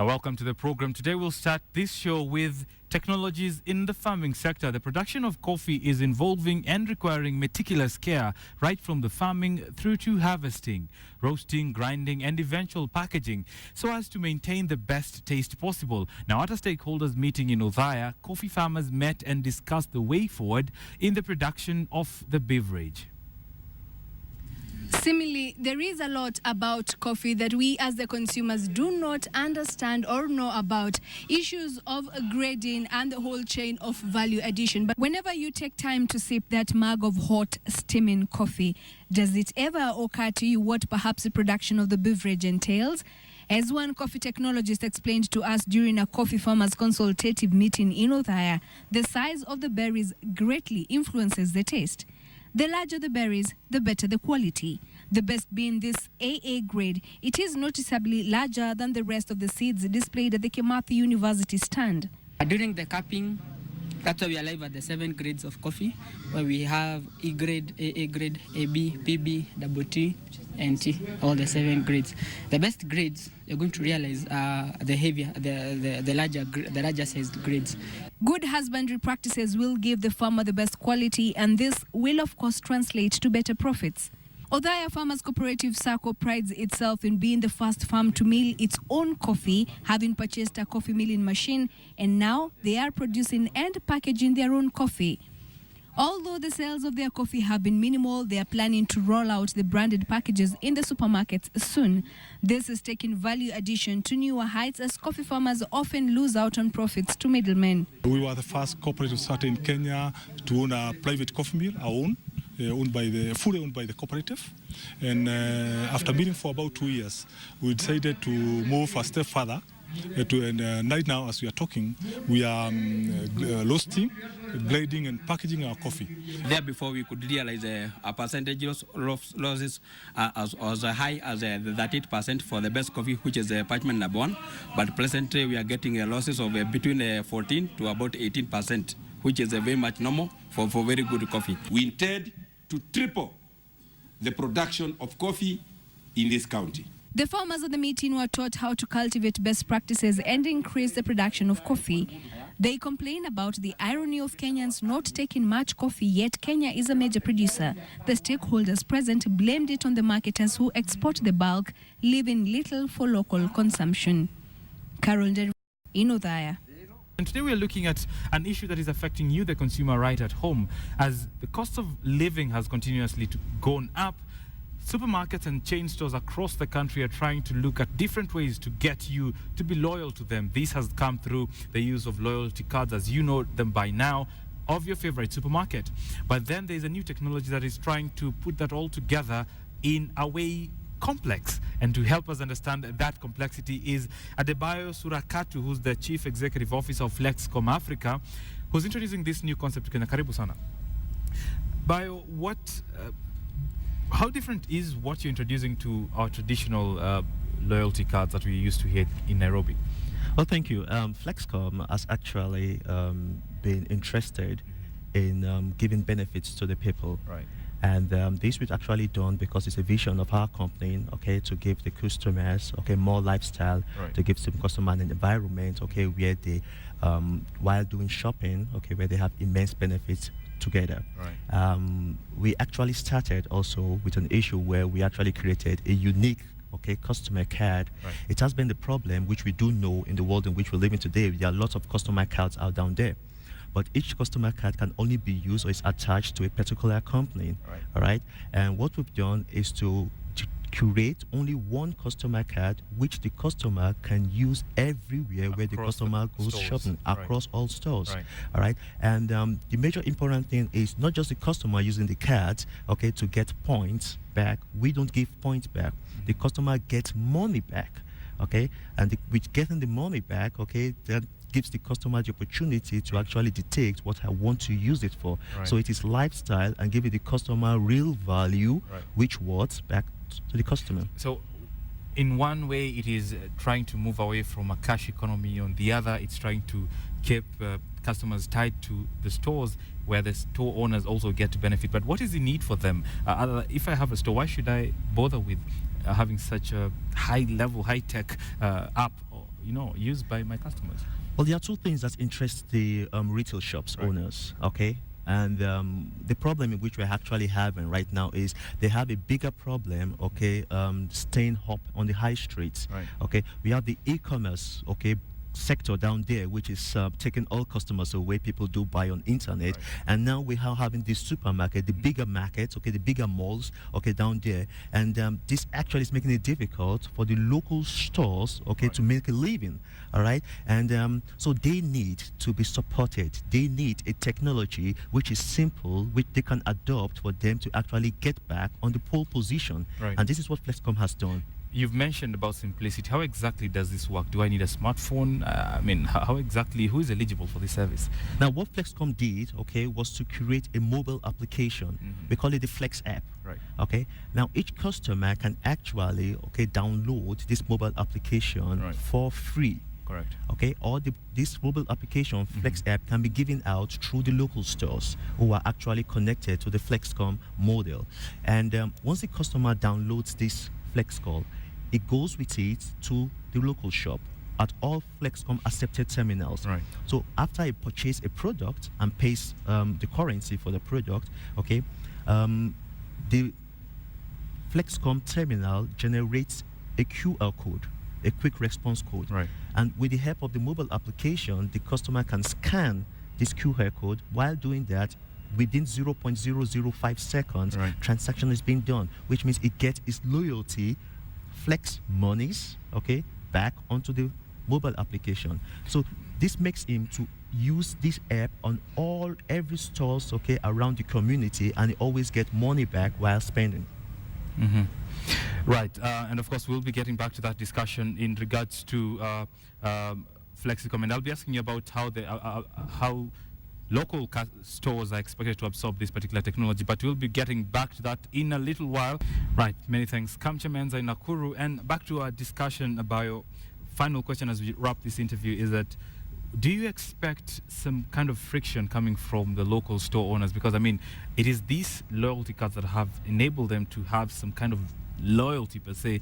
Welcome to the program. Today we'll start this show with technologies in the farming sector. The production of coffee is involving and requiring meticulous care right from the farming through to harvesting, roasting, grinding and eventual packaging so as to maintain the best taste possible. Now, at a stakeholders meeting in Othaya, coffee farmers met and discussed the way forward in the production of the beverage. Similarly, there is a lot about coffee that we as the consumers do not understand or know about. Issues of grading and the whole chain of value addition. But whenever you take time to sip that mug of hot steaming coffee, does it ever occur to you what perhaps the production of the beverage entails? As one coffee technologist explained to us during a coffee farmers consultative meeting in Othaya, the size of the berries greatly influences the taste. The larger the berries, the better the quality. The best being this AA grade. It is noticeably larger than the rest of the seeds displayed at the Kimathi University stand. During the cupping, that's why we arrive at the 7 grades of coffee, where we have E grade, AA grade, AB, PB, double T, and T, all the 7 grades. The best grades you're going to realize are the heavier, the larger sized grades. Good husbandry practices will give the farmer the best quality, and this will of course translate to better profits. Othaya Farmers Cooperative Circle prides itself in being the first farm to mill its own coffee, having purchased a coffee milling machine, and now they are producing and packaging their own coffee. Although the sales of their coffee have been minimal, they are planning to roll out the branded packages in the supermarkets soon. This is taking value addition to newer heights as coffee farmers often lose out on profits to middlemen. We were the first cooperative started in Kenya to own a private coffee mill, our own. Fully owned by the cooperative, and after meeting for about 2 years, we decided to move a step further. And right now, as we are talking, we are roasting, grading, and packaging our coffee. There before we could realize a percentage losses as high as 38% for the best coffee, which is parchment number 1. But presently, we are getting losses of between 14 to about 18%, which is very much normal for very good coffee. We intend to triple the production of coffee in this county. The farmers at the meeting were taught how to cultivate best practices and increase the production of coffee. They complain about the irony of Kenyans not taking much coffee, yet Kenya is a major producer. The stakeholders present blamed it on the marketers who export the bulk, leaving little for local consumption. Carol in Othaya. And today we are looking at an issue that is affecting you, the consumer, right at home. As the cost of living has continuously gone up, supermarkets and chain stores across the country are trying to look at different ways to get you to be loyal to them. This has come through the use of loyalty cards, as you know them by now, of your favorite supermarket. But then there's a new technology that is trying to put that all together in a way complex. And to help us understand that complexity is Adebayo Surakatu, who's the Chief Executive Officer of Flexcom Africa, who's introducing this new concept to Kenya. Karibu sana. Bayo, how different is what you're introducing to our traditional loyalty cards that we used to hear in Nairobi? Well, thank you. Flexcom has actually been interested in giving benefits to the people. Right. And this was actually done because it's a vision of our company, okay, to give the customers, okay, more lifestyle, right, to give some customer an environment, okay, where they, while doing shopping, okay, where they have immense benefits together. Right. We actually started also with an issue where we actually created a unique, okay, customer card. Right. It has been the problem, which we do know in the world in which we're living today. There are lots of customer cards out down there. But each customer card can only be used or is attached to a particular company. Right. All right. And what we've done is to curate only one customer card, which the customer can use everywhere where the customer goes shopping, across all stores. Right. All right. And the major important thing is not just the customer using the card, okay, to get points back. We don't give points back. The customer gets money back. Okay. And with getting the money back, okay, that gives the customer the opportunity to actually detect what I want to use it for. Right. So it is lifestyle and giving the customer real value, right, which words back to the customer. So in one way, it is trying to move away from a cash economy. On the other, it's trying to keep customers tied to the stores where the store owners also get to benefit. But what is the need for them? If I have a store, why should I bother with having such a high-level, high-tech app used by my customers? Well, there are two things that interest the retail shops owners, okay? And the problem in which we're actually having right now is they have a bigger problem, okay, staying up on the high streets, okay? We have the e-commerce, okay, sector down there, which is taking all customers away. People do buy on internet, and now we are having this supermarket, the bigger markets, okay, the bigger malls, okay, down there, and this actually is making it difficult for the local stores, okay, to make a living. All right, and so they need to be supported. They need a technology which is simple, which they can adopt for them to actually get back on the pole position, and this is what Flexcom has done. You've mentioned about simplicity. How exactly does this work? Do I need a smartphone? I mean, how exactly, who is eligible for this service? Now, what Flexcom did, okay, was to create a mobile application. We call it the Flex app. Okay. Now, each customer can actually, okay, download this mobile application for free. Correct. Okay, or this mobile application, Flex app, can be given out through the local stores who are actually connected to the Flexcom model. And once the customer downloads this Flexcom, it goes with it to the local shop at all Flexcom accepted terminals. So after I purchase a product and pays the currency for the product, okay, the Flexcom terminal generates a QR code, a quick response code. And with the help of the mobile application, the customer can scan this QR code. While doing that, within 0.005 seconds, transaction is being done, which means it gets its loyalty Flex monies, okay, back onto the mobile application. So this makes him to use this app on every stores, okay, around the community, and he always get money back while spending. Right, and of course we'll be getting back to that discussion in regards to Flexicom, and I'll be asking you about how local stores are expected to absorb this particular technology, but we'll be getting back to that in a little while. Right, many thanks. Kamche Menza in Nakuru, and back to our discussion about your final question as we wrap this interview is that, do you expect some kind of friction coming from the local store owners? Because, I mean, it is these loyalty cards that have enabled them to have some kind of loyalty, per se,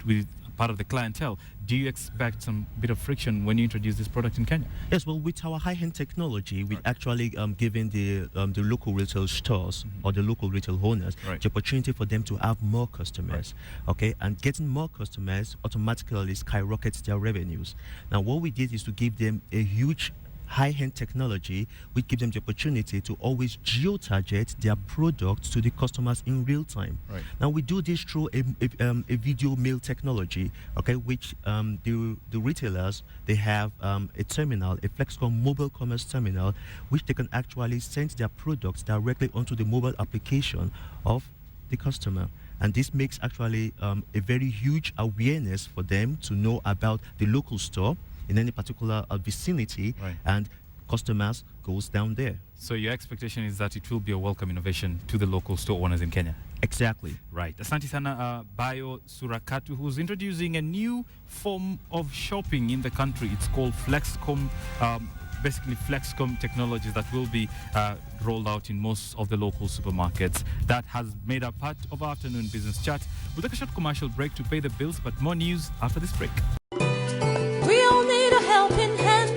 with part of the clientele. Do you expect some bit of friction when you introduce this product in Kenya? Yes, well, with our high-end technology, we actually giving the local retail stores or the local retail owners the opportunity for them to have more customers, okay? And getting more customers automatically skyrockets their revenues. Now, what we did is to give them a huge high-end technology, which gives them the opportunity to always geo-target their products to the customers in real time. Now, we do this through a video mail technology, okay, which the retailers, they have a terminal, a Flexcom mobile commerce terminal, which they can actually send their products directly onto the mobile application of the customer. And this makes actually a very huge awareness for them to know about the local store in any particular vicinity, and customers goes down there. So your expectation is that it will be a welcome innovation to the local store owners in Kenya? Exactly. Right. Asante sana Bayo Surakatu, who's introducing a new form of shopping in the country. It's called Flexcom, basically Flexcom technologies that will be rolled out in most of the local supermarkets. That has made up part of our afternoon business chat. We'll take a short commercial break to pay the bills, but more news after this break. Helping hand,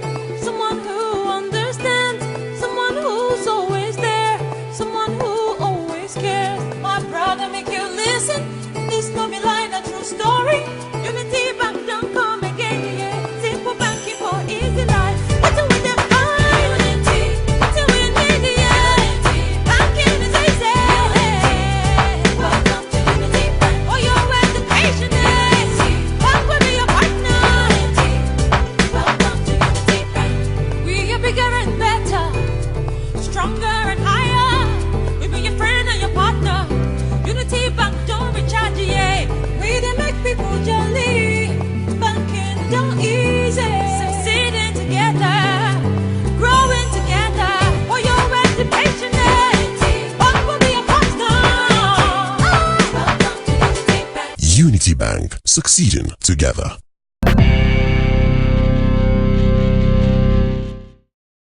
someone who understands, someone who's always there, someone who always cares. My brother, make you listen. This no be line, a true story. Unity Bank don't come again, yeah. Simple banking for easy life. What do we define? Unity. What do we need, yeah? Banking is easy. Welcome to Unity Bank. For your education, bank will be your partner. Bigger and better, stronger and higher. We be your friend and your partner. Unity Bank don't recharge, yeah. We they make people jolly. Banking don't easy. Succeeding together, growing together. For your education, bank will be your partner. Welcome to Unity Bank. Unity Bank, succeeding